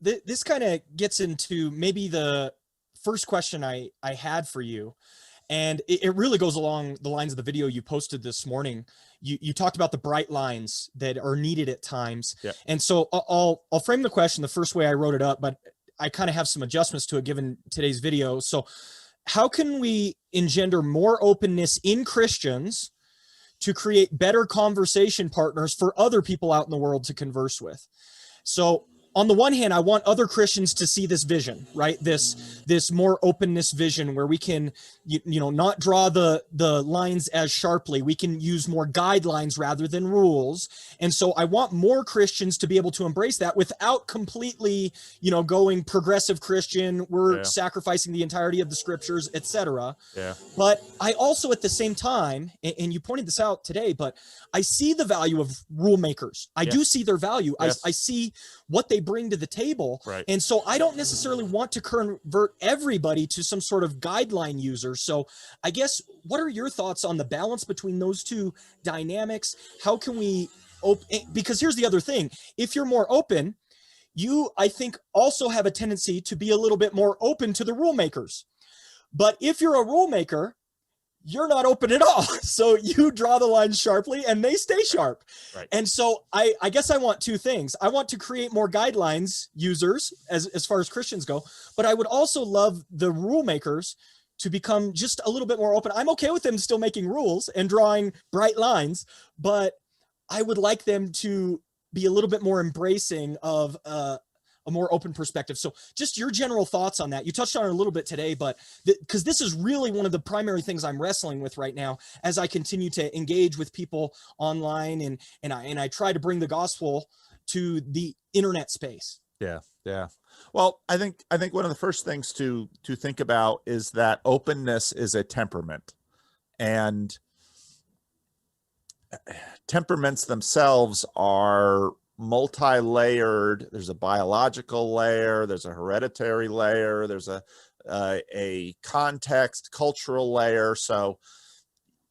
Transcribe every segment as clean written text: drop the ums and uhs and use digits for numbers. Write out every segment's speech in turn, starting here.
this kind of gets into maybe the first question I had for you. And it really goes along the lines of the video you posted this morning. You talked about the bright lines that are needed at times. Yeah. And so I'll frame the question the first way I wrote it up, but I kind of have some adjustments to it given today's video. So how can we engender more openness in Christians to create better conversation partners for other people out in the world to converse with? So on the one hand, I want other Christians to see this vision, right? This more openness vision where we can, not draw the lines as sharply. We can use more guidelines rather than rules. And so I want more Christians to be able to embrace that without completely, going progressive Christian. We're sacrificing the entirety of the scriptures, etc. Yeah. But I also, at the same time, and you pointed this out today, but I see the value of rule makers. I do see their value. Yes. I see what they bring to the table. Right. And so I don't necessarily want to convert everybody to some sort of guideline user. So I guess, what are your thoughts on the balance between those two dynamics? How can we because here's the other thing. If you're more open, you, I think, also have a tendency to be a little bit more open to the rule makers. But if you're a rule maker, you're not open at all. So you draw the line sharply and they stay sharp. Right. And so I guess I want two things. I want to create more guidelines users as far as Christians go, but I would also love the rule makers to become just a little bit more open. I'm okay with them still making rules and drawing bright lines, but I would like them to be a little bit more embracing of a more open perspective. So just your general thoughts on that. You touched on it a little bit today, but because this is really one of the primary things I'm wrestling with right now as I continue to engage with people online and I try to bring the gospel to the internet space. Yeah. Yeah. Well, I think one of the first things to think about is that openness is a temperament, and temperaments themselves are multi-layered. There's a biological layer, there's a hereditary layer, there's a context, cultural layer. So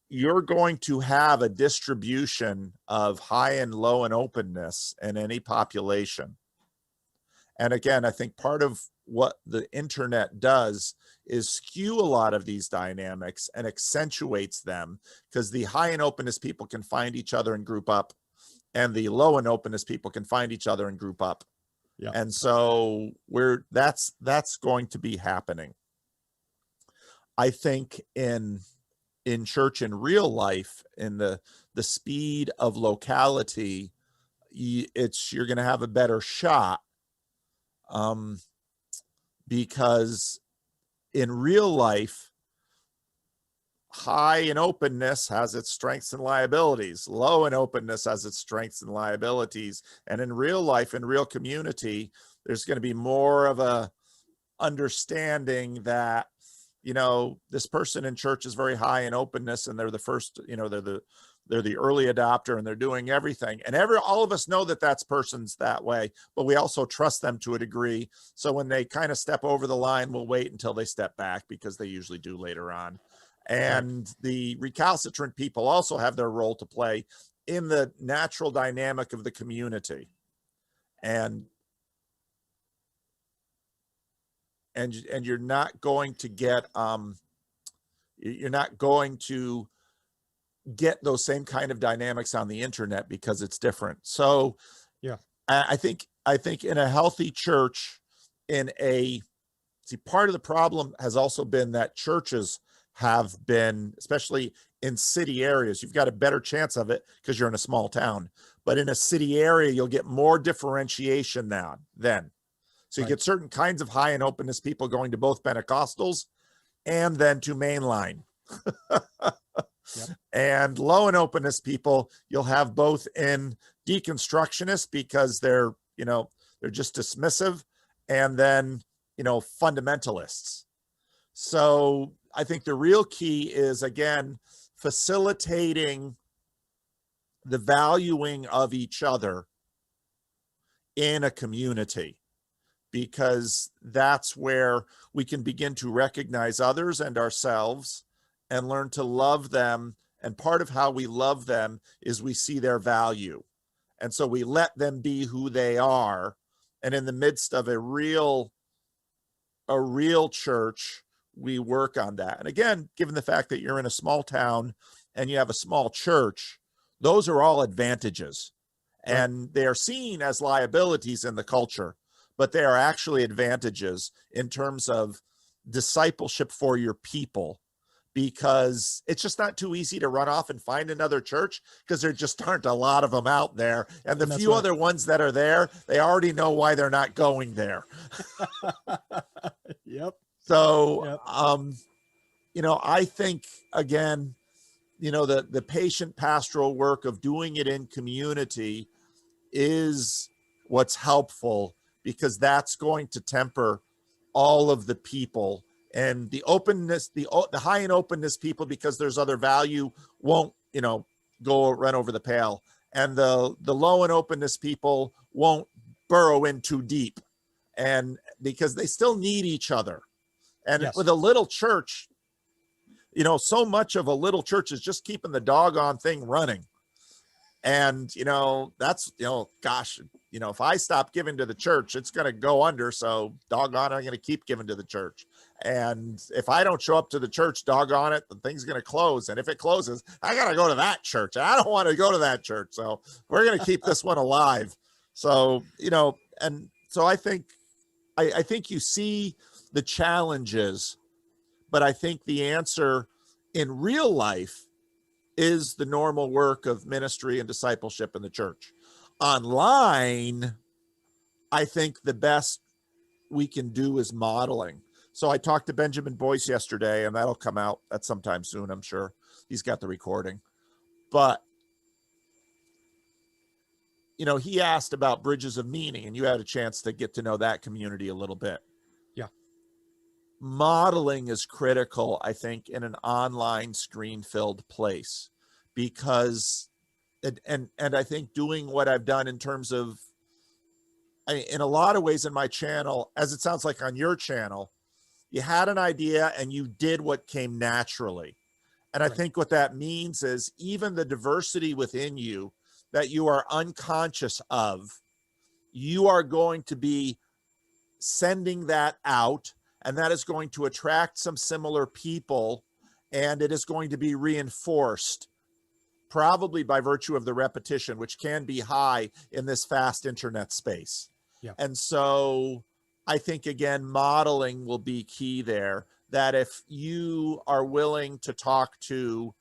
you're going to have a distribution of high and low and openness in any population. And again, I think part of what the internet does is skew a lot of these dynamics and accentuates them, because the high and openness people can find each other and group up, and the low and openness people can find each other and group up. Yeah. And so that's going to be happening. I think in church, in real life, in the speed of locality, you're going to have a better shot, because in real life, high in openness has its strengths and liabilities. Low in openness has its strengths and liabilities. And in real life, in real community, there's going to be more of a understanding that, this person in church is very high in openness, and they're the first, they're the early adopter, and they're doing everything. And all of us know that that's person's that way, but we also trust them to a degree. So when they kind of step over the line, we'll wait until they step back, because they usually do later on. And the recalcitrant people also have their role to play in the natural dynamic of the community. And you're not going to get those same kind of dynamics on the internet, because it's different. So yeah, I think in a healthy church, part of the problem has also been that churches have been, especially in city areas, you've got a better chance of it because you're in a small town, but in a city area, you'll get more differentiation then. So you get certain kinds of high and openness people going to both Pentecostals and then to mainline. Yep. And low and openness people, you'll have both in deconstructionists, because they're just dismissive, and then, fundamentalists. So I think the real key is, again, facilitating the valuing of each other in a community, because that's where we can begin to recognize others and ourselves and learn to love them. And part of how we love them is we see their value. And so we let them be who they are, And in the midst of a real church, we work on that. And again, given the fact that you're in a small town and you have a small church, those are all advantages. Right. And they are seen as liabilities in the culture, but they are actually advantages in terms of discipleship for your people, because it's just not too easy to run off and find another church, because there just aren't a lot of them out there. And the few other ones that are there, they already know why they're not going there. Yep. So, Yep. I think, again, the patient pastoral work of doing it in community is what's helpful, because that's going to temper all of the people. And the openness, the high in openness people, because there's other value, won't, go run over the pail. And the low in openness people won't burrow in too deep, and because they still need each other. And Yes. with a little church, so much of a little church is just keeping the doggone thing running. And, that's, gosh, if I stop giving to the church, it's going to go under. So doggone, I'm going to keep giving to the church. And if I don't show up to the church, doggone it, the thing's going to close. And if it closes, I got to go to that church. And I don't want to go to that church. So we're going to keep this one alive. So, and so I think you see the challenges, but I think the answer in real life is the normal work of ministry and discipleship in the church. Online, I think the best we can do is modeling. So I talked to Benjamin Boyce yesterday, and that'll come out at sometime soon, I'm sure. He's got the recording. But, he asked about bridges of meaning, and you had a chance to get to know that community a little bit. Yeah. Modeling is critical, I think, in an online screen-filled place, because, and I think doing what I've done in terms of, in a lot of ways in my channel, as it sounds like on your channel, you had an idea and you did what came naturally. And I think what that means is even the diversity within you that you are unconscious of, you are going to be sending that out, and that is going to attract some similar people, and it is going to be reinforced, probably by virtue of the repetition, which can be high in this fast internet space. Yeah. And so I think, again, modeling will be key there, that if you are willing to talk to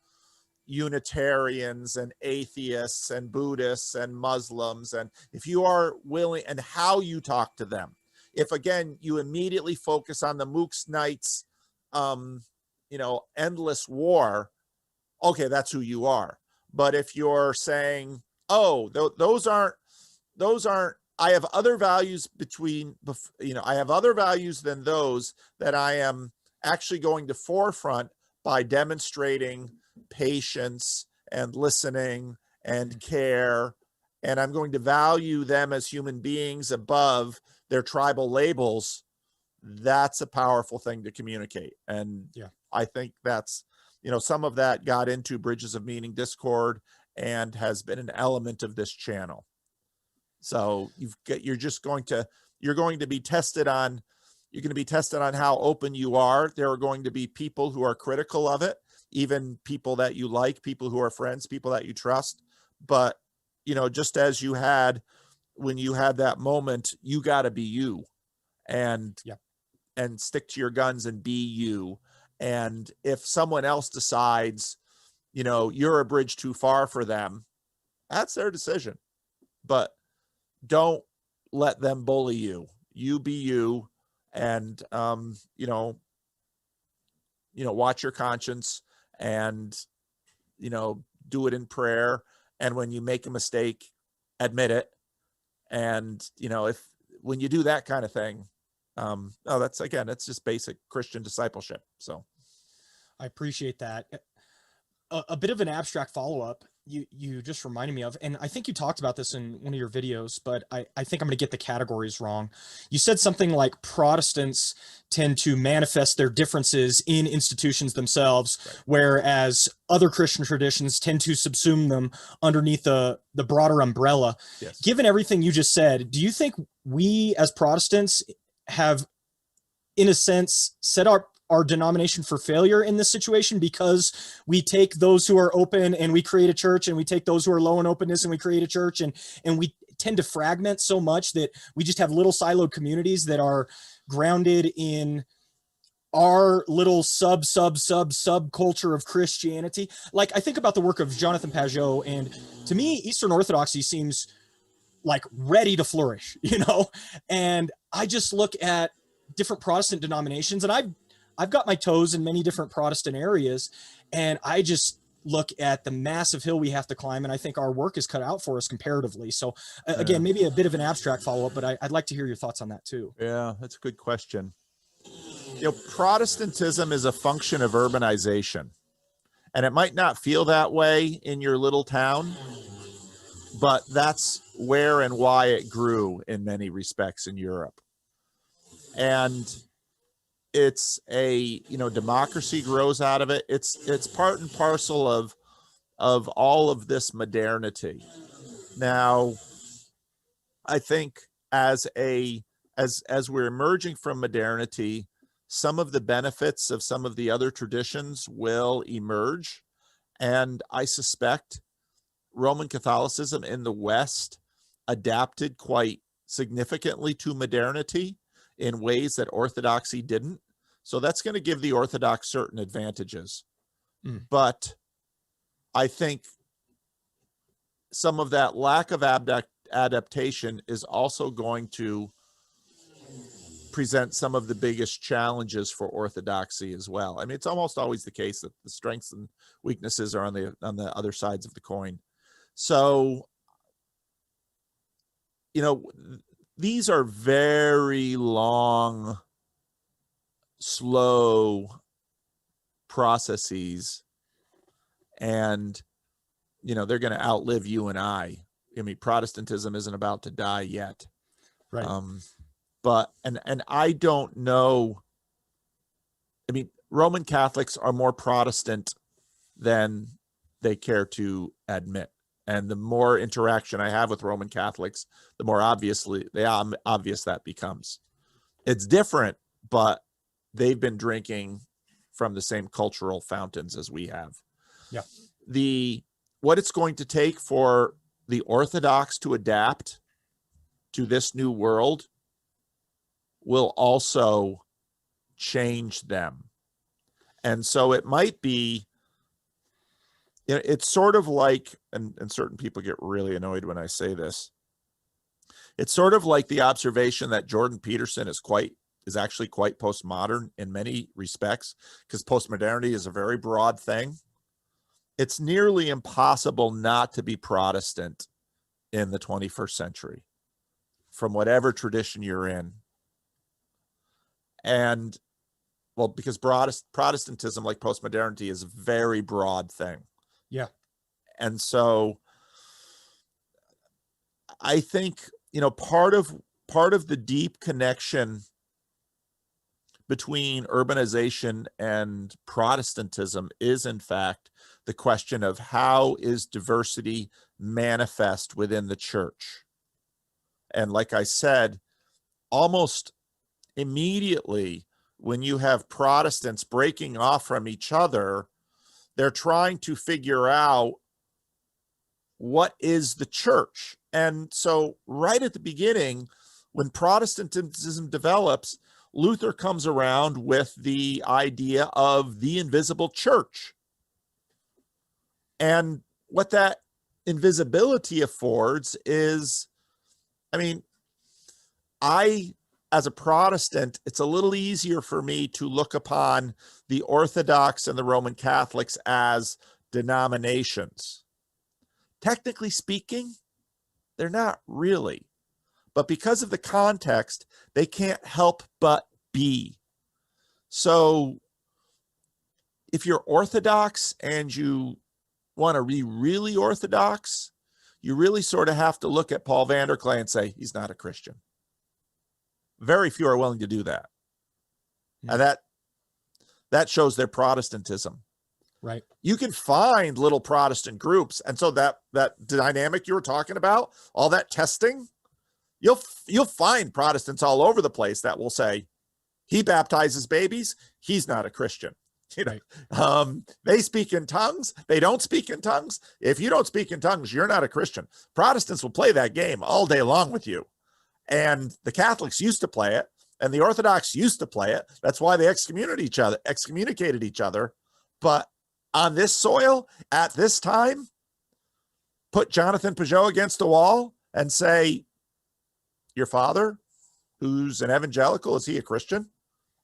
Unitarians and atheists and Buddhists and Muslims, and if you are willing, and how you talk to them, if again you immediately focus on the Mooks Knights endless war, okay, that's who you are. But if you're saying, oh, those aren't I have other values I have other values than those, that I am actually going to forefront by demonstrating patience and listening and care, and I'm going to value them as human beings above their tribal labels, that's a powerful thing to communicate. And yeah, I think that's, some of that got into Bridges of Meaning Discord and has been an element of this channel. So you're going to be tested on how open you are. There are going to be people who are critical of it, even people that you like, people who are friends, people that you trust. But, just as you had, when you had that moment, you got to be you, and stick to your guns and be you. And if someone else decides, you're a bridge too far for them, that's their decision. But don't let them bully you. You be you, and watch your conscience, and do it in prayer. And when you make a mistake, admit it. And when you do that kind of thing, that's just basic Christian discipleship. So I appreciate that. A bit of an abstract follow-up you just reminded me of, and I think you talked about this in one of your videos, but I think I'm going to get the categories wrong. You said something like Protestants tend to manifest their differences in institutions themselves, whereas other Christian traditions tend to subsume them underneath the broader umbrella. Yes. Given everything you just said, do you think we as Protestants have, in a sense, set our denomination for failure in this situation, because we take those who are open and we create a church, and we take those who are low in openness and we create a church, and we tend to fragment so much that we just have little siloed communities that are grounded in our little sub culture of Christianity? Like, I think about the work of Jonathan Pageau, and to me, Eastern Orthodoxy seems like ready to flourish, and I just look at different Protestant denominations, and I've got my toes in many different Protestant areas, and I just look at the massive hill we have to climb, and I think our work is cut out for us comparatively. So again, maybe a bit of an abstract follow-up, but I'd like to hear your thoughts on that too. Yeah, that's a good question. Protestantism is a function of urbanization, and it might not feel that way in your little town, but that's where and why it grew in many respects in Europe. And it's a, democracy grows out of it. It's part and parcel of all of this modernity. Now, I think as we're emerging from modernity, some of the benefits of some of the other traditions will emerge. And I suspect Roman Catholicism in the West adapted quite significantly to modernity in ways that Orthodoxy didn't. So that's going to give the Orthodox certain advantages. But I think some of that lack of adaptation is also going to present some of the biggest challenges for Orthodoxy as well. I mean, it's almost always the case that the strengths and weaknesses are on the other sides of the coin. So, these are very long, slow processes, and they're going to outlive you and I. I mean, Protestantism isn't about to die yet, right? But I don't know. I mean, Roman Catholics are more Protestant than they care to admit, and the more interaction I have with Roman Catholics, the more obvious that becomes. It's different, but they've been drinking from the same cultural fountains as we have. Yeah. What it's going to take for the Orthodox to adapt to this new world will also change them. And so it might be, it's sort of like, and certain people get really annoyed when I say this, it's sort of like the observation that Jordan Peterson is actually quite postmodern in many respects, because postmodernity is a very broad thing. It's nearly impossible not to be Protestant in the 21st century, from whatever tradition you're in. And, well, because Protestantism, like postmodernity, is a very broad thing. Yeah. And so I think, part of the deep connection between urbanization and Protestantism is, in fact, the question of how is diversity manifest within the church. And like I said, almost immediately when you have Protestants breaking off from each other, they're trying to figure out what is the church. And so right at the beginning, when Protestantism develops, Luther comes around with the idea of the invisible church. And what that invisibility affords is, as a Protestant, it's a little easier for me to look upon the Orthodox and the Roman Catholics as denominations. Technically speaking, they're not really. But because of the context, they can't help but be. So if you're Orthodox and you want to be really Orthodox, you really sort of have to look at Paul Vanderklay and say, he's not a Christian. Very few are willing to do that. And that shows their Protestantism. Right. You can find little Protestant groups. And so that dynamic you were talking about, all that testing, you'll find Protestants all over the place that will say, he baptizes babies, he's not a Christian. You know, right. They speak in tongues, they don't speak in tongues. If you don't speak in tongues, you're not a Christian. Protestants will play that game all day long with you. And the Catholics used to play it, and the Orthodox used to play it. That's why they excommunicated each other. But on this soil, at this time, put Jonathan Peugeot against the wall and say, your father, who's an evangelical, is he a Christian?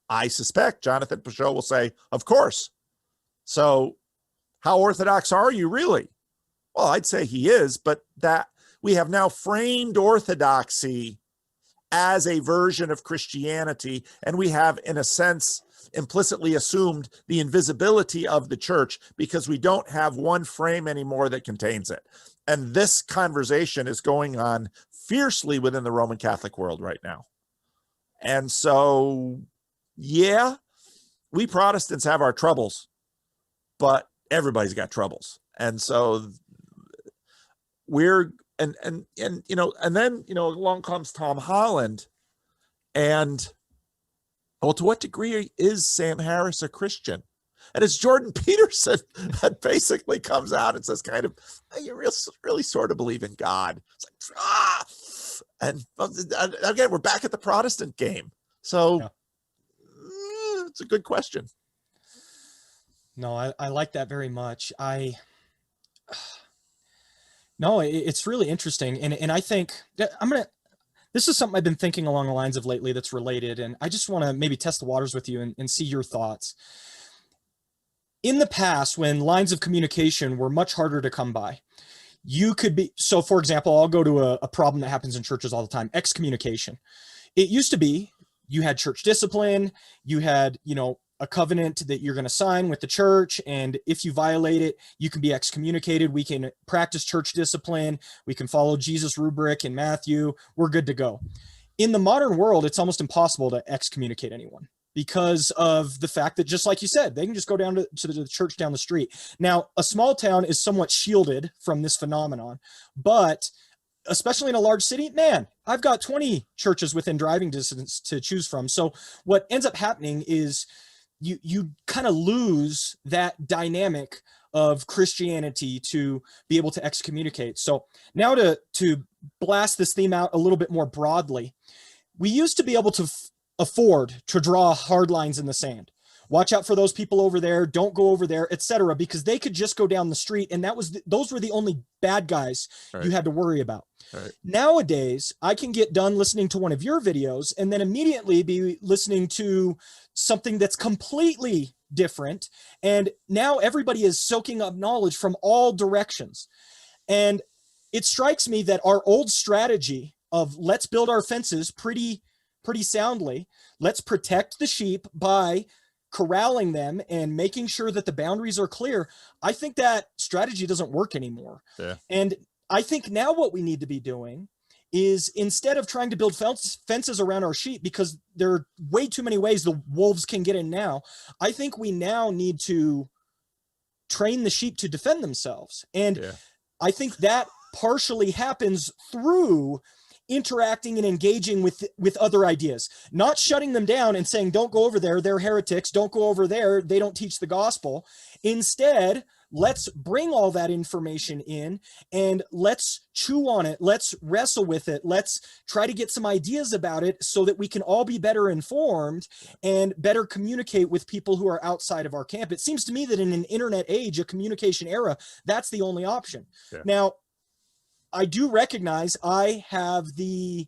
I suspect Jonathan Peugeot will say, of course. So how Orthodox are you really? Well, I'd say he is, but that we have now framed Orthodoxy as a version of Christianity, and we have, in a sense, implicitly assumed the invisibility of the church because we don't have one frame anymore that contains it. And this conversation is going on fiercely within the Roman Catholic world right now. And so, yeah, we Protestants have our troubles, but everybody's got troubles. And so we're, and you know, and then, you know, along comes Tom Holland, and well, to what degree is Sam Harris a Christian? And it's Jordan Peterson that basically comes out and says, kind of, hey, you really sort of believe in God. It's like, and again, we're back at the Protestant game. So it's a good question. No, I like that very much. No, it's really interesting. And I think that this is something I've been thinking along the lines of lately that's related. And I just want to maybe test the waters with you and see your thoughts. In the past, when lines of communication were much harder to come by, you could be, so for example, I'll go to a problem that happens in churches all the time, excommunication. It used to be, you had church discipline, you had, you know, a covenant that you're going to sign with the church. And if you violate it, you can be excommunicated. We can practice church discipline. We can follow Jesus' rubric in Matthew. We're good to go. In the modern world, it's almost impossible to excommunicate anyone because of the fact that, just like you said, they can just go down to the church down the street. Now, a small town is somewhat shielded from this phenomenon, but especially in a large city, man, I've got 20 churches within driving distance to choose from. So what ends up happening is you kind of lose that dynamic of Christianity to be able to excommunicate. So now to blast this theme out a little bit more broadly, we used to be able to afford to draw hard lines in the sand. Watch out for those people over there. Don't go over there, etc., because they could just go down the street, and those were the only bad guys you had to worry about. Right. Nowadays, I can get done listening to one of your videos and then immediately be listening to something that's completely different. And now everybody is soaking up knowledge from all directions. And it strikes me that our old strategy of let's build our fences pretty soundly, let's protect the sheep by corralling them and making sure that the boundaries are clear. I think that strategy doesn't work anymore. Yeah. And I think now what we need to be doing is, instead of trying to build fences around our sheep, because there are way too many ways the wolves can get in now, I think we now need to train the sheep to defend themselves. And I think that partially happens through interacting and engaging with other ideas, not shutting them down and saying, don't go over there, they're heretics, don't go over there, they don't teach the gospel. Instead, let's bring all that information in and let's chew on it, let's wrestle with it, let's try to get some ideas about it so that we can all be better informed and better communicate with people who are outside of our camp. It seems to me that in an internet age, a communication era, that's the only option. Now, I do recognize I have the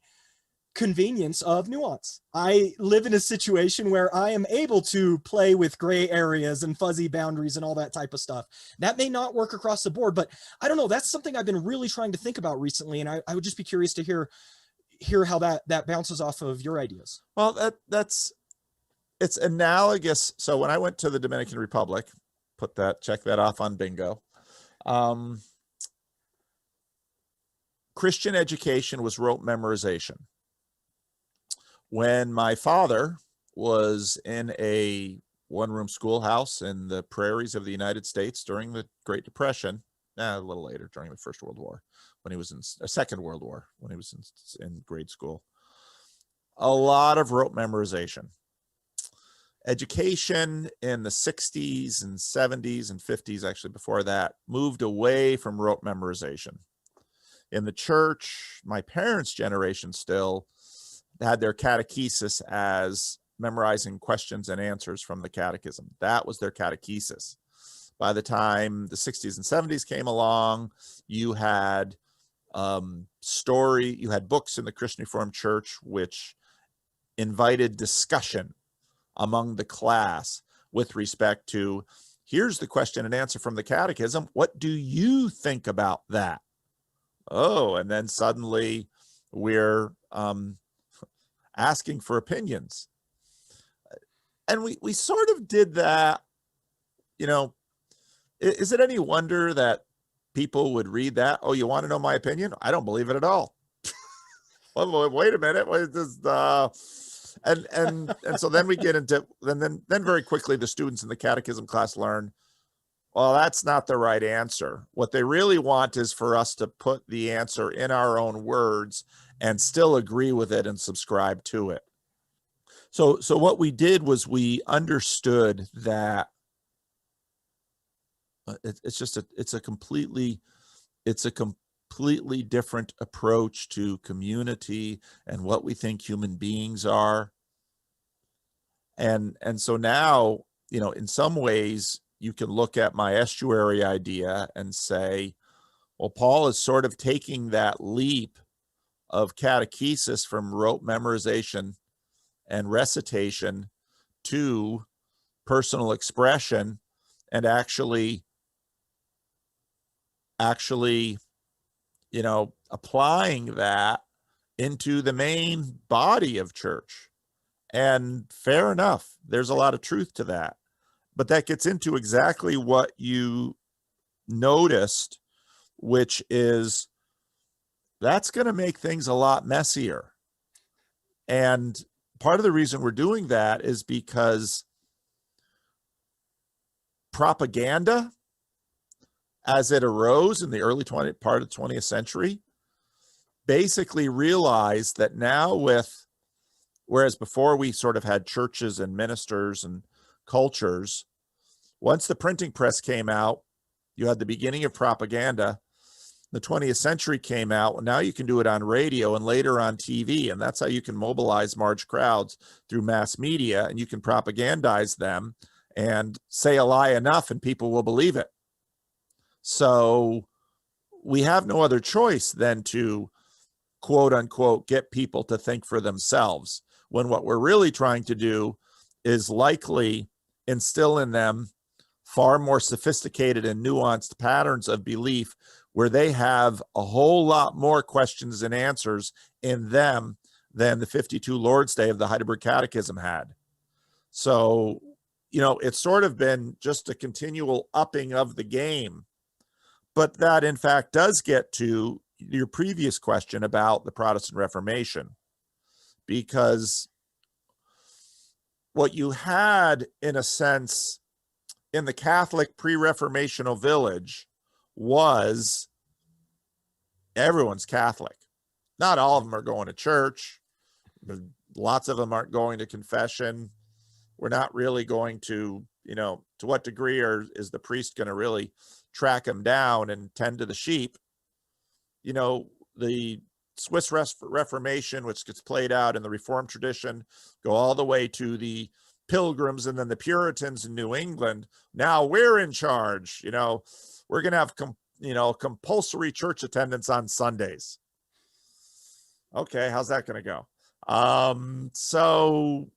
convenience of nuance. I live in a situation where I am able to play with gray areas and fuzzy boundaries and all that type of stuff. That may not work across the board, but I don't know. That's something I've been really trying to think about recently. And I would just be curious to hear how that bounces off of your ideas. Well, it's analogous. So when I went to the Dominican Republic, check that off on bingo. Christian education was rote memorization. When my father was in a one-room schoolhouse in the prairies of the United States during the Great Depression, a little later, during the First World War, when he was in Second World War, when he was in grade school. A lot of rote memorization. Education in the 60s and 70s and 50s, actually before that, moved away from rote memorization. In the church, my parents' generation still had their catechesis as memorizing questions and answers from the catechism. That was their catechesis. By the time the 60s and 70s came along, you had you had books in the Christian Reformed Church which invited discussion among the class with respect to, here's the question and answer from the catechism. What do you think about that? Oh, and then suddenly we're asking for opinions. And we sort of did that, you know. Is it any wonder that people would read that? Oh, you want to know my opinion? I don't believe it at all. Well, wait a minute. And so then we get into, then very quickly the students in the catechism class learn, well, that's not the right answer. What they really want is for us to put the answer in our own words and still agree with it and subscribe to it. So what we did was we understood that it's a completely different approach to community and what we think human beings are. And so now, you know, in some ways you can look at my estuary idea and say, well, Paul is sort of taking that leap of catechesis from rote memorization and recitation to personal expression, and actually, you know, applying that into the main body of church. And fair enough, there's a lot of truth to that. But that gets into exactly what you noticed, which is that's going to make things a lot messier. And part of the reason we're doing that is because propaganda, as it arose in the early part of the 20th century, basically realized that now whereas before we sort of had churches and ministers and cultures, once the printing press came out, you had the beginning of propaganda. The 20th century came out, and now you can do it on radio and later on TV, and that's how you can mobilize large crowds through mass media, and you can propagandize them and say a lie enough and people will believe it. So we have no other choice than to, quote unquote, get people to think for themselves, when what we're really trying to do is likely instill in them far more sophisticated and nuanced patterns of belief, where they have a whole lot more questions and answers in them than the 52 Lord's Day of the Heidelberg Catechism had. So, you know, it's sort of been just a continual upping of the game. But that, in fact, does get to your previous question about the Protestant Reformation, because what you had, in a sense, in the Catholic pre-Reformational village was everyone's Catholic. Not all of them are going to church. Lots of them aren't going to confession. We're not really going to, you know, to what degree is the priest going to really track them down and tend to the sheep? You know, the Swiss Reformation, which gets played out in the Reformed tradition, go all the way to the Pilgrims and then the Puritans in New England. Now we're in charge. You know, we're going to have compulsory church attendance on Sundays. Okay, how's that going to go? So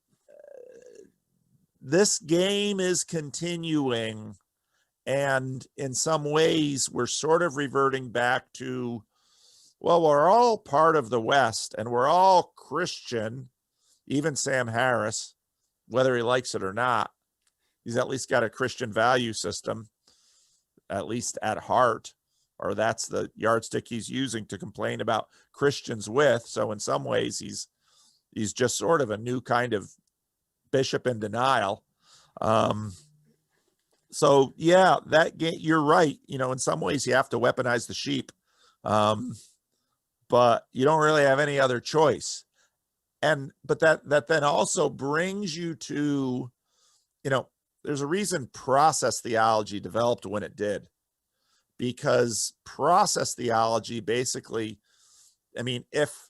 this game is continuing, and in some ways we're sort of reverting back to, well, we're all part of the West and we're all Christian. Even Sam Harris, whether he likes it or not, he's at least got a Christian value system, at least at heart, or that's the yardstick he's using to complain about Christians with. So in some ways, he's just sort of a new kind of bishop in denial. So yeah, you're right. In some ways you have to weaponize the sheep, but you don't really have any other choice. But that then also brings you to, there's a reason process theology developed when it did, because process theology basically, if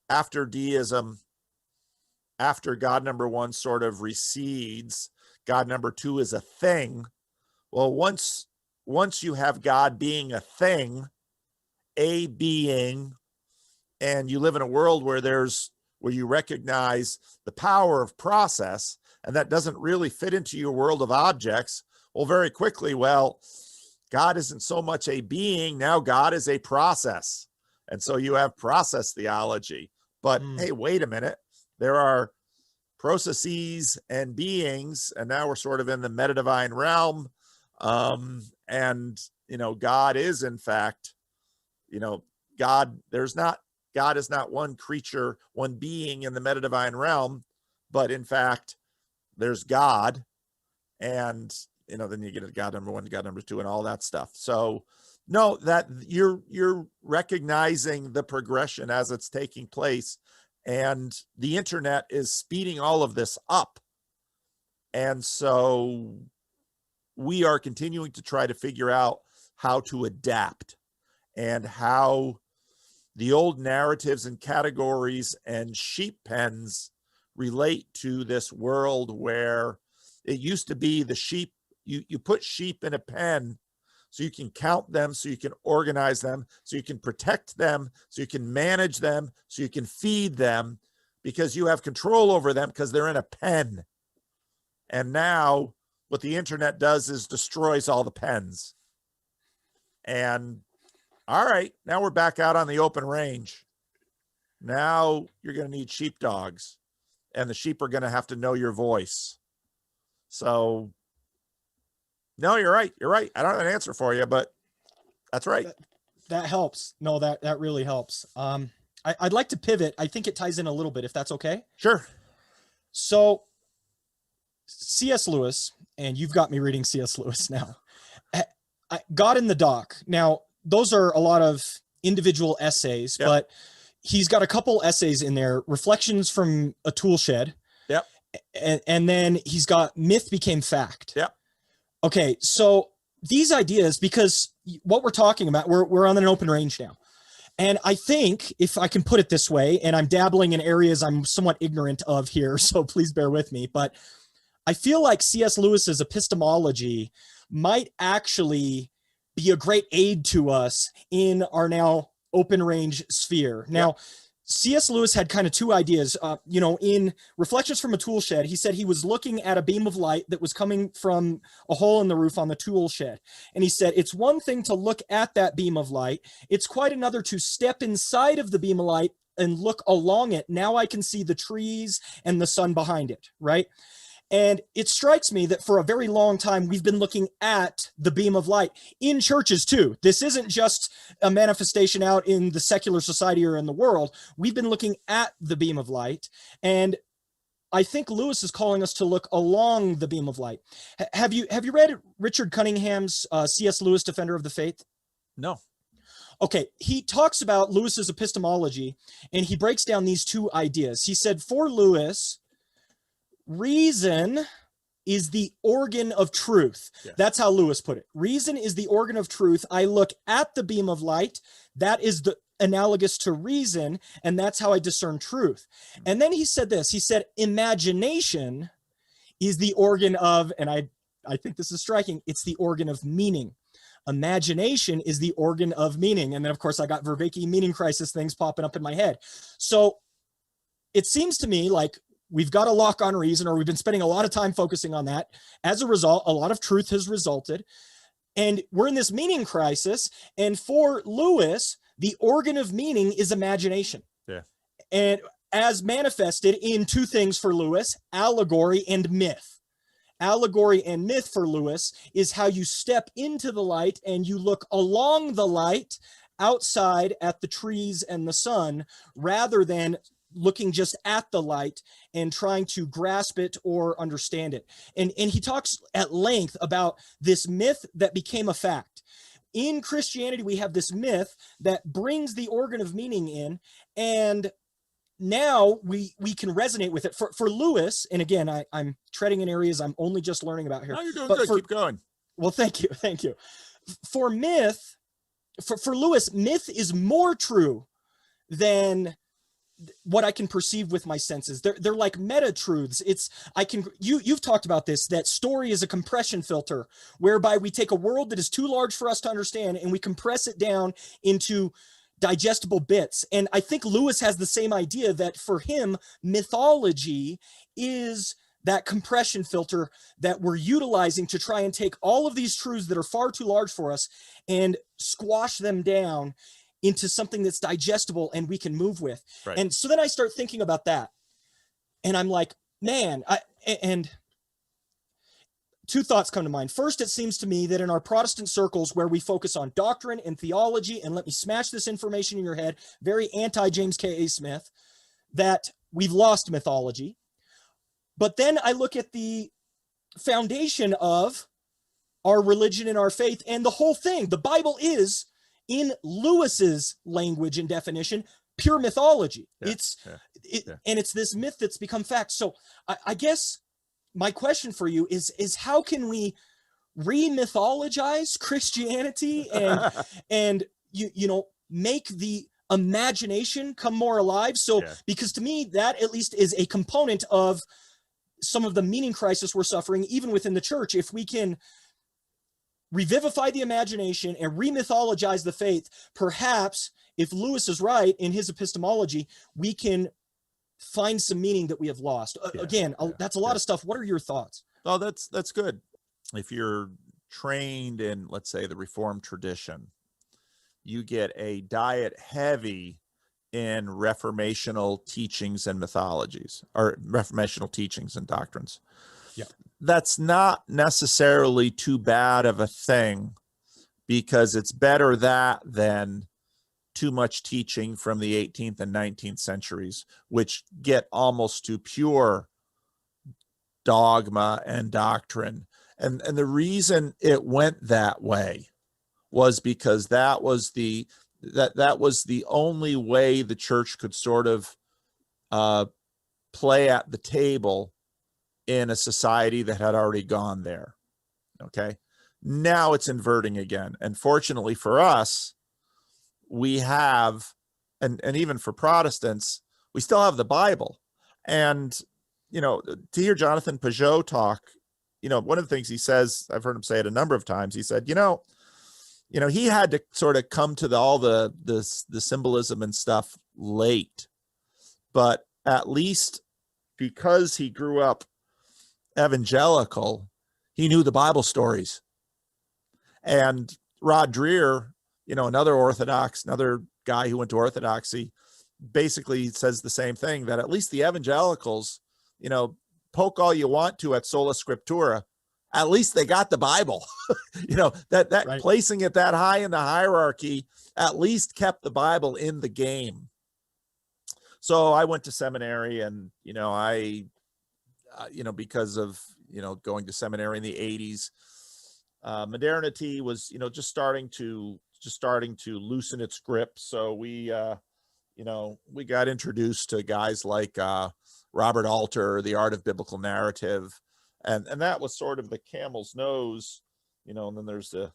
after deism, after God number one sort of recedes, God number two is a thing. Well, once you have God being a thing, a being, and you live in a world where you recognize the power of process, and that doesn't really fit into your world of objects, well, very quickly, God isn't so much a being, now God is a process. And so you have process theology. But hey, wait a minute. There are processes and beings, and now we're sort of in the meta-divine realm. And God is, in fact, God is not one creature, one being in the meta-divine realm, but in fact, there's God. And, then you get a God number one, God number two, and all that stuff. So no, that you're recognizing the progression as it's taking place, and the internet is speeding all of this up. And so we are continuing to try to figure out how to adapt, and how the old narratives and categories and sheep pens relate to this world where it used to be the sheep, you put sheep in a pen so you can count them, so you can organize them, so you can protect them, so you can manage them, so you can feed them, because you have control over them because they're in a pen. And now what the internet does is destroys all the pens. And all right, now we're back out on the open range. Now you're going to need sheepdogs, and the sheep are going to have to know your voice. So no, you're right. You're right. I don't have an answer for you, but that's right. That helps. No, that really helps. I'd like to pivot. I think it ties in a little bit, if that's okay. Sure. So C.S. Lewis, and you've got me reading C.S. Lewis now. God in the Dock. Now, those are a lot of individual essays, yep. But he's got a couple essays in there, Reflections from a Tool Shed. Yep. And then he's got Myth Became Fact. Yep. Okay, so these ideas, because what we're talking about, we're on an open range now. And I think, if I can put it this way, and I'm dabbling in areas I'm somewhat ignorant of here, so please bear with me, but I feel like C.S. Lewis's epistemology might actually be a great aid to us in our now open range sphere. Now, yep. C.S. Lewis had kind of two ideas. In Reflections from a Tool Shed, he said he was looking at a beam of light that was coming from a hole in the roof on the tool shed. And he said, it's one thing to look at that beam of light. It's quite another to step inside of the beam of light and look along it. Now I can see the trees and the sun behind it, right? And it strikes me that for a very long time, we've been looking at the beam of light in churches too. This isn't just a manifestation out in the secular society or in the world. We've been looking at the beam of light. And I think Lewis is calling us to look along the beam of light. Have you read Richard Cunningham's C.S. Lewis, Defender of the Faith? No. Okay, he talks about Lewis's epistemology, and he breaks down these two ideas. He said, for Lewis, reason is the organ of truth. Yeah. That's how Lewis put it. Reason is the organ of truth. I look at the beam of light. That is the analogous to reason, and that's how I discern truth. And then he said this. He said, imagination is the organ of, and I think this is striking, it's the organ of meaning. Imagination is the organ of meaning. And then, of course, I got Vervaeke meaning crisis things popping up in my head. So it seems to me like we've got a lock on reason, or we've been spending a lot of time focusing on that. As a result, a lot of truth has resulted. And we're in this meaning crisis. And for Lewis, the organ of meaning is imagination. Yeah. And as manifested in two things for Lewis, allegory and myth. Allegory and myth for Lewis is how you step into the light and you look along the light outside at the trees and the sun, rather than looking just at the light and trying to grasp it or understand it. And he talks at length about this myth that became a fact. In Christianity, we have this myth that brings the organ of meaning in, and now we can resonate with it. For Lewis, and again, I'm treading in areas I'm only just learning about here. No, you're doing good. Keep going. Well, thank you. For Lewis, myth is more true than what I can perceive with my senses. They're like meta truths. You've talked about this, that story is a compression filter, whereby we take a world that is too large for us to understand and we compress it down into digestible bits. And I think Lewis has the same idea, that for him, mythology is that compression filter that we're utilizing to try and take all of these truths that are far too large for us and squash them down into something that's digestible and we can move with. Right. And so then I start thinking about that, and I'm like, man, and two thoughts come to mind. First, it seems to me that in our Protestant circles where we focus on doctrine and theology, and let me smash this information in your head, very anti-James K.A. Smith, that we've lost mythology. But then I look at the foundation of our religion and our faith, and the whole thing, the Bible is, in Lewis's language and definition, pure mythology. And it's this myth that's become fact. So I guess my question for you is how can we re-mythologize Christianity and make the imagination come more alive? So because to me, that at least is a component of some of the meaning crisis we're suffering, even within the church. If we can revivify the imagination and remythologize the faith, perhaps, if Lewis is right in his epistemology, we can find some meaning that we have lost. That's a lot of stuff. What are your thoughts? Well, that's good. If you're trained in, let's say, the Reformed tradition, you get a diet heavy in reformational teachings and mythologies, or reformational teachings and doctrines. Yeah. That's not necessarily too bad of a thing, because it's better that than too much teaching from the 18th and 19th centuries, which get almost to pure dogma and doctrine. And the reason it went that way was because that was the only way the church could sort of play at the table in a society that had already gone there. Okay. Now it's inverting again. And fortunately for us, we have, and even for Protestants, we still have the Bible. And, to hear Jonathan Peugeot talk, one of the things he says, I've heard him say it a number of times, he said, he had to sort of come to all the symbolism and stuff late, but at least because he grew up evangelical, he knew the Bible stories. And Rod Dreher, another guy who went to Orthodoxy, basically says the same thing, that at least the evangelicals, poke all you want to at sola scriptura, at least they got the Bible. that right. Placing it that high in the hierarchy at least kept the Bible in the game. So I went to seminary, and because of going to seminary in the 80s, modernity was just starting to loosen its grip. So we got introduced to guys like Robert Alter, The Art of Biblical Narrative, and that was sort of the camel's nose, and then there's the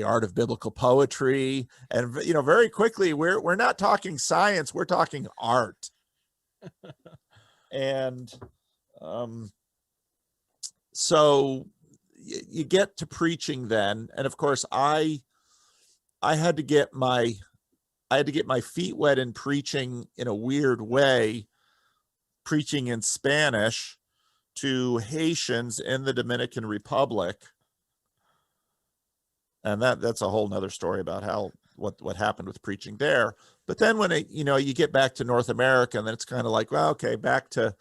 art of biblical poetry, and very quickly we're not talking science, we're talking art. And so you get to preaching then, and of course I had to get my feet wet in preaching in a weird way, preaching in Spanish to Haitians in the Dominican Republic. And that's a whole nother story about what happened with preaching there. But then when you get back to North America, and then it's kind of like, well, okay, back to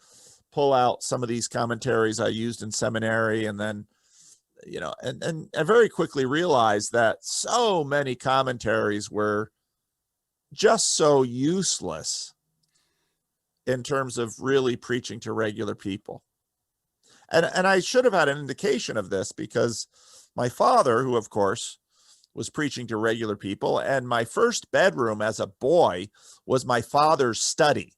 pull out some of these commentaries I used in seminary, and then and I very quickly realized that so many commentaries were just so useless in terms of really preaching to regular people. And I should have had an indication of this, because my father, who of course was preaching to regular people, and my first bedroom as a boy was my father's study.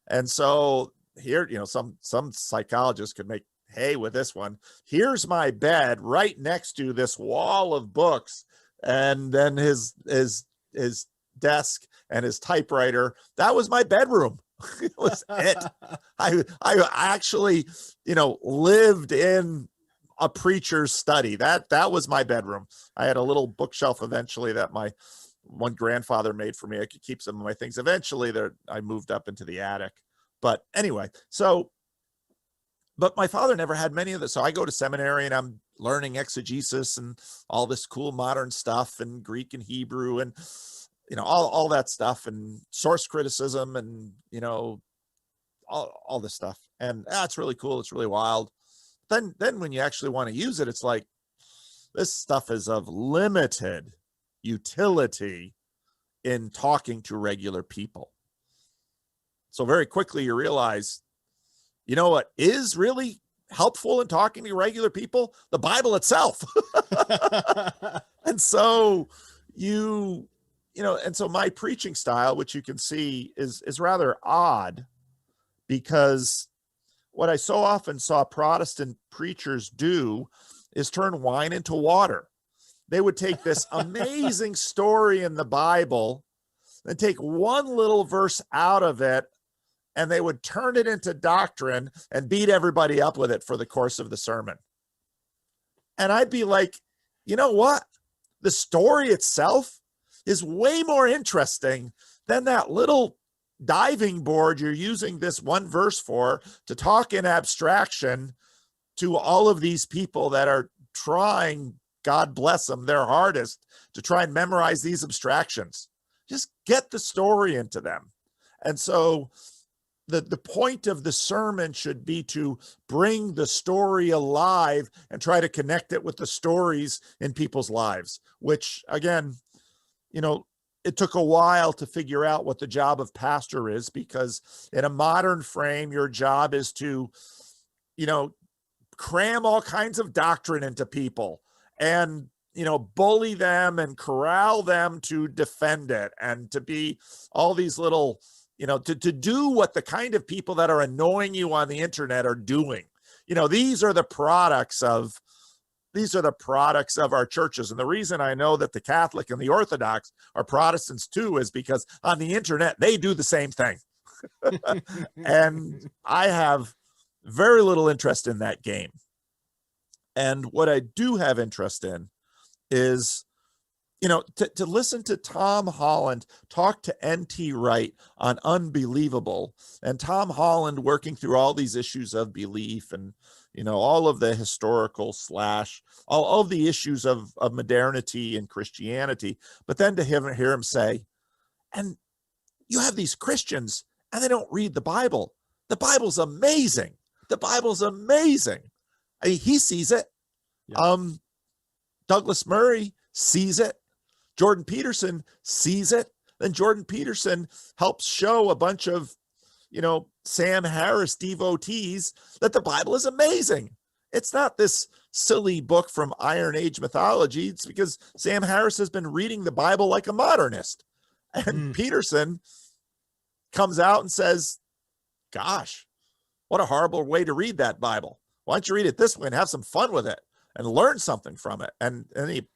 And so here, some psychologists could make hay with this one. Here's my bed right next to this wall of books, and then his desk and his typewriter. That was my bedroom. It was it. I actually, lived in a preacher's study. That was my bedroom. I had a little bookshelf eventually that my one grandfather made for me. I could keep some of my things. Eventually I moved up into the attic. But anyway, but my father never had many of this. So I go to seminary and I'm learning exegesis and all this cool modern stuff, and Greek and Hebrew, and all that stuff, and source criticism, and all this stuff. And it's really cool. It's really wild. Then when you actually want to use it, it's like, this stuff is of limited utility in talking to regular people. So very quickly you realize, what is really helpful in talking to regular people? The Bible itself. And so and so my preaching style, which you can see is rather odd, because what I so often saw Protestant preachers do is turn wine into water. They would take this amazing story in the Bible and take one little verse out of it, and they would turn it into doctrine and beat everybody up with it for the course of the sermon. And I'd be like, you know what? The story itself is way more interesting than that little diving board you're using this one verse for, to talk in abstraction to all of these people that are trying, God bless them, their hardest to try and memorize these abstractions. Just get the story into them. And so the point of the sermon should be to bring the story alive and try to connect it with the stories in people's lives, which again, it took a while to figure out what the job of pastor is, because in a modern frame, your job is to, cram all kinds of doctrine into people and, bully them and corral them to defend it, and to be all these little, to do what the kind of people that are annoying you on the internet are doing. These are the products of our churches. And the reason I know that the Catholic and the Orthodox are Protestants too is because on the internet, they do the same thing. And I have very little interest in that game. And what I do have interest in is, to listen to Tom Holland talk to N.T. Wright on Unbelievable, and Tom Holland working through all these issues of belief, and all of the historical / all of the issues of modernity and Christianity, but then to hear him say, and you have these Christians and they don't read the Bible. The Bible's amazing. The Bible's amazing. I mean, he sees it. Yeah. Douglas Murray sees it. Jordan Peterson sees it. Then Jordan Peterson helps show a bunch of, Sam Harris devotees that the Bible is amazing. It's not this silly book from Iron Age mythology. It's because Sam Harris has been reading the Bible like a modernist. And Peterson comes out and says, gosh, what a horrible way to read that Bible. Why don't you read it this way and have some fun with it and learn something from it? And he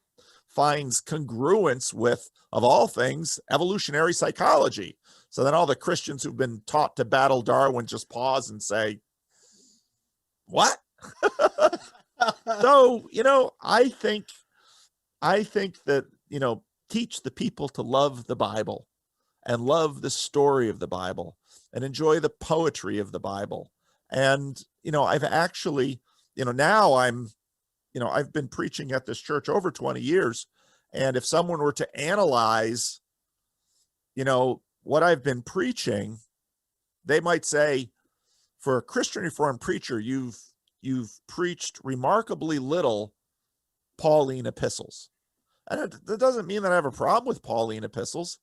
finds congruence with, of all things, evolutionary psychology. So then all the Christians who've been taught to battle Darwin just pause and say, what? So, I think that, teach the people to love the Bible and love the story of the Bible and enjoy the poetry of the Bible. And, I've actually, now I've been preaching at this church over 20 years. And if someone were to analyze, what I've been preaching, they might say, for a Christian Reformed preacher, you've preached remarkably little Pauline epistles. And that doesn't mean that I have a problem with Pauline epistles.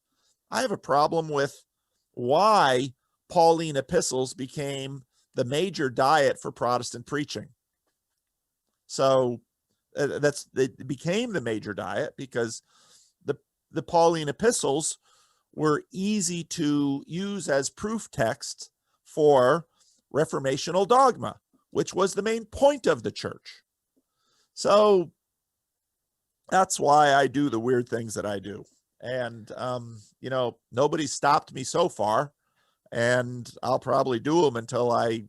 I have a problem with why Pauline epistles became the major diet for Protestant preaching. So it became the major diet because the Pauline epistles were easy to use as proof texts for reformational dogma, which was the main point of the church. So that's why I do the weird things that I do. And, you know, nobody's stopped me so far, and I'll probably do them until I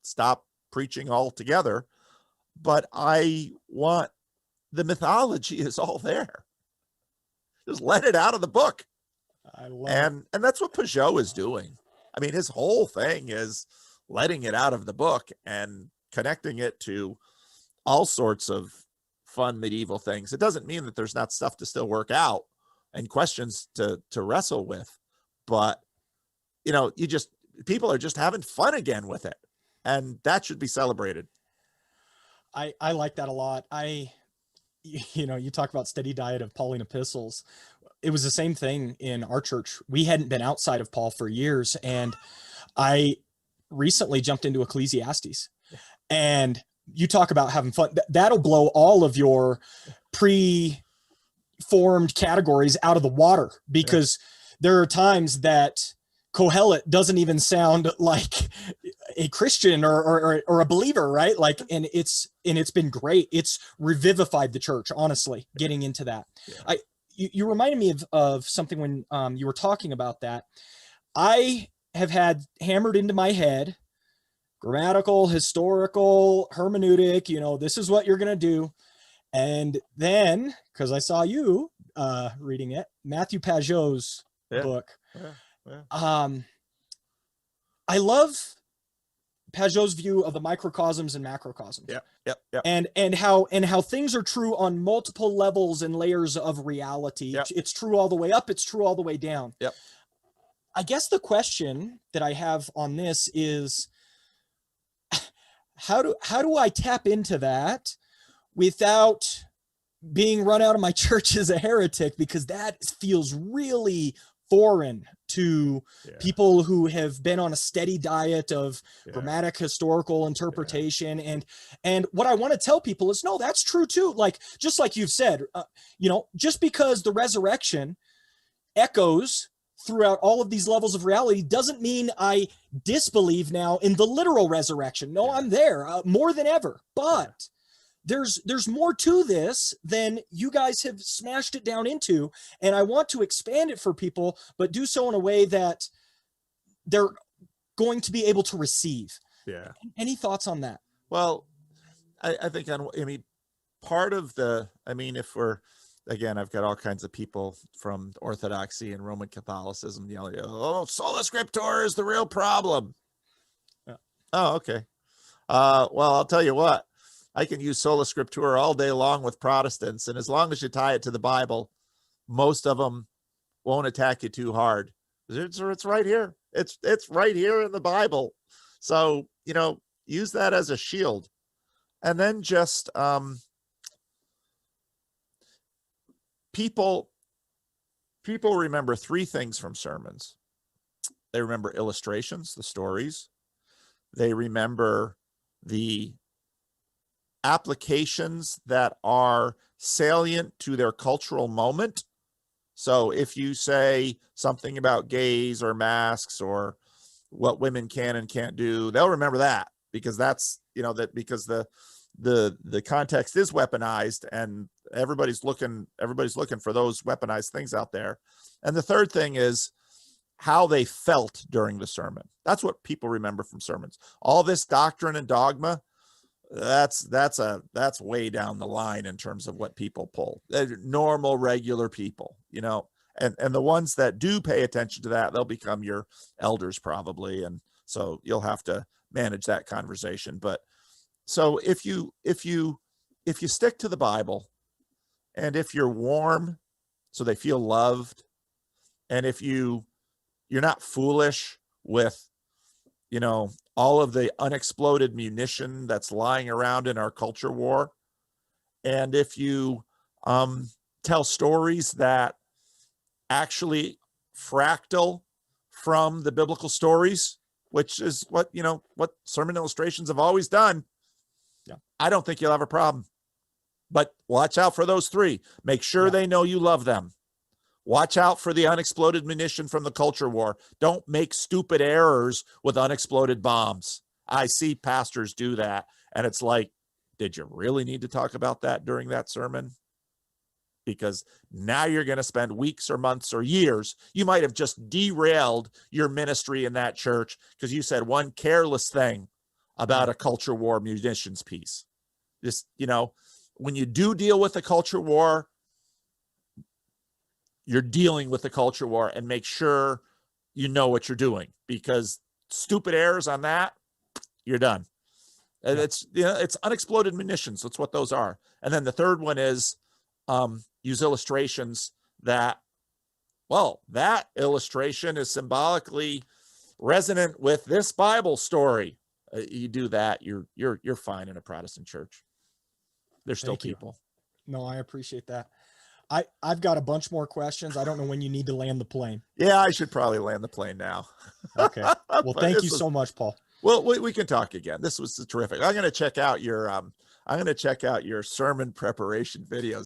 stop preaching altogether. But I want, the mythology is all there. Just let it out of the book. I love And that's what Peugeot is doing. I mean, his whole thing is letting it out of the book and connecting it to all sorts of fun medieval things. It doesn't mean that there's not stuff to still work out and questions to wrestle with, but you know, people are just having fun again with it, and that should be celebrated. I like that a lot. You know, you talk about steady diet of Pauline epistles. It was the same thing in our church. We hadn't been outside of Paul for years, and I recently jumped into Ecclesiastes. And you talk about having fun. That'll blow all of your pre-formed categories out of the water, because there are times that Kohelet doesn't even sound like a Christian or a believer, right? Like, and it's been great. It's revivified the church, honestly, getting into that. Yeah. You reminded me of something when you were talking about that. I have had hammered into my head, grammatical, historical, hermeneutic, you know, this is what you're going to do. And then, because I saw you reading it, Matthew Pajot's book. I love Pajot's view of the microcosms and macrocosms. Yeah. And how things are true on multiple levels and layers of reality. Yep. It's true all the way up. It's true all the way down. Yep. I guess the question that I have on this is, how do I tap into that without being run out of my church as a heretic? Because that feels really foreign to people who have been on a steady diet of grammatic historical interpretation. And what I want to tell people is, no, that's true too. Like, just like you've said, you know, just because the resurrection echoes throughout all of these levels of reality doesn't mean I disbelieve now in the literal resurrection. No, I'm there more than ever, but there's more to this than you guys have smashed it down into. And I want to expand it for people, but do so in a way that they're going to be able to receive. Yeah. Any thoughts on that? Well, I think, part of if we're, again, I've got all kinds of people from Orthodoxy and Roman Catholicism yelling, oh, sola scriptura is the real problem. Yeah. Oh, okay. Well, I'll tell you what, I can use sola scriptura all day long with Protestants, and as long as you tie it to the Bible, most of them won't attack you too hard. It's right here. It's right here in the Bible. So, you know, use that as a shield. And then just people remember three things from sermons. They remember illustrations, the stories. They remember the applications that are salient to their cultural moment. So if you say something about gays or masks or what women can and can't do, they'll remember that, because that's, you know, that because the context is weaponized, and everybody's looking for those weaponized things out there. And the third thing is how they felt during the sermon. That's what people remember from sermons. All this doctrine and dogma, that's way down the line in terms of what people pull. They're normal, regular people, you know, and the ones that do pay attention to that, they'll become your elders probably. And so you'll have to manage that conversation. But so if you stick to the Bible, and if you're warm so they feel loved, and if you're not foolish with, you know, all of the unexploded munition that's lying around in our culture war, and if you tell stories that actually fractal from the biblical stories, which is what, what sermon illustrations have always done, yeah, I don't think you'll have a problem. But watch out for those three. Make sure they know you love them. Watch out for the unexploded munition from the culture war. Don't make stupid errors with unexploded bombs. I see pastors do that. And it's like, did you really need to talk about that during that sermon? Because now you're going to spend weeks or months or years. You might have just derailed your ministry in that church because you said one careless thing about a culture war munitions piece. Just, when you do deal with the culture war, you're dealing with the culture war, and make sure you know what you're doing, because stupid errors on that, you're done. And it's unexploded munitions. That's what those are. And then the third one is use illustrations that illustration is symbolically resonant with this Bible story. You do that, you're fine in a Protestant church. There's still people. No, I appreciate that. I've got a bunch more questions. I don't know when you need to land the plane. Yeah, I should probably land the plane now. Okay. Well, thank you so much, Paul. Well, we can talk again. This was terrific. I'm going to check out your sermon preparation videos.